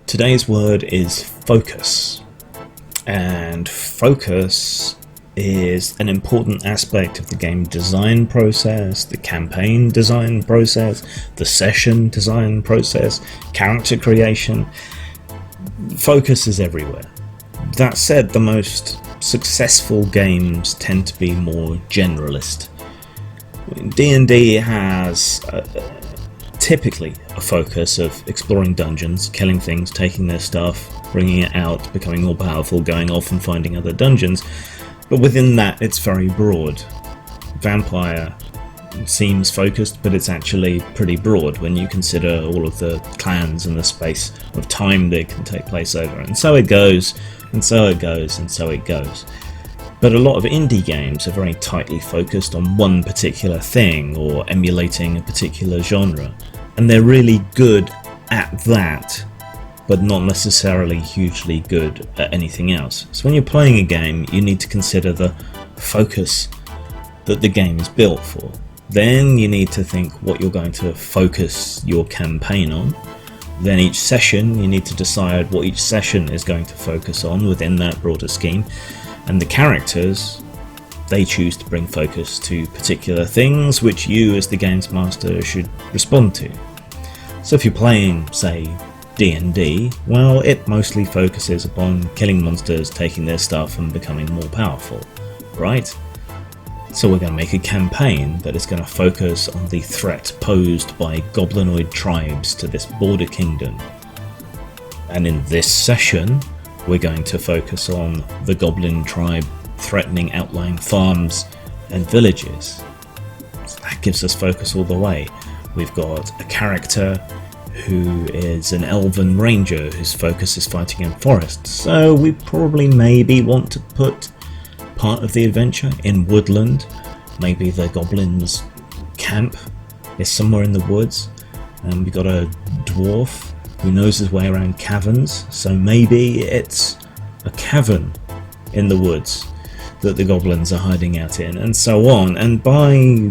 Today's word is focus, and focus is an important aspect of the game design process, the campaign design process, the session design process, character creation. Focus is everywhere. That said, the most successful games tend to be more generalist. D&D has typically a focus of exploring dungeons, killing things, taking their stuff, bringing it out, becoming more powerful, going off and finding other dungeons. But within that, it's very broad. Vampire seems focused, but it's actually pretty broad when you consider all of the clans and the space of time they can take place over. And so it goes, and so it goes, and so it goes. But a lot of indie games are very tightly focused on one particular thing or emulating a particular genre. And they're really good at that, but not necessarily hugely good at anything else. So when you're playing a game, you need to consider the focus that the game is built for. Then you need to think what you're going to focus your campaign on. Then each session, you need to decide what each session is going to focus on within that broader scheme. And the characters, they choose to bring focus to particular things which you as the games master should respond to. So if you're playing, say, D&D, well, it mostly focuses upon killing monsters, taking their stuff and becoming more powerful, right? So we're going to make a campaign that is going to focus on the threat posed by goblinoid tribes to this border kingdom. And in this session, we're going to focus on the goblin tribe threatening outlying farms and villages. So that gives us focus all the way. We've got a character who is an elven ranger whose focus is fighting in forests, so we probably maybe want to put part of the adventure in woodland. Maybe the goblins' camp is somewhere in the woods, and we've got a dwarf who knows his way around caverns, so maybe it's a cavern in the woods that the goblins are hiding out in, and so on. And by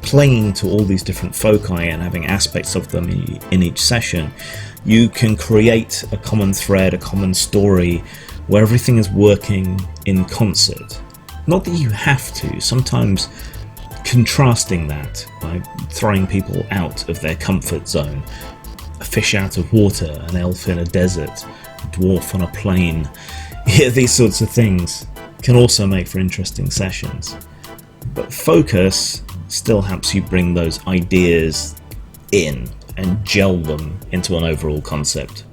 playing to all these different foci and having aspects of them in each session, you can create a common thread, a common story, where everything is working in concert. Not that you have to, sometimes contrasting that by throwing people out of their comfort zone. A fish out of water, an elf in a desert, a dwarf on a plain. Yeah, these sorts of things can also make for interesting sessions. But focus still helps you bring those ideas in and gel them into an overall concept.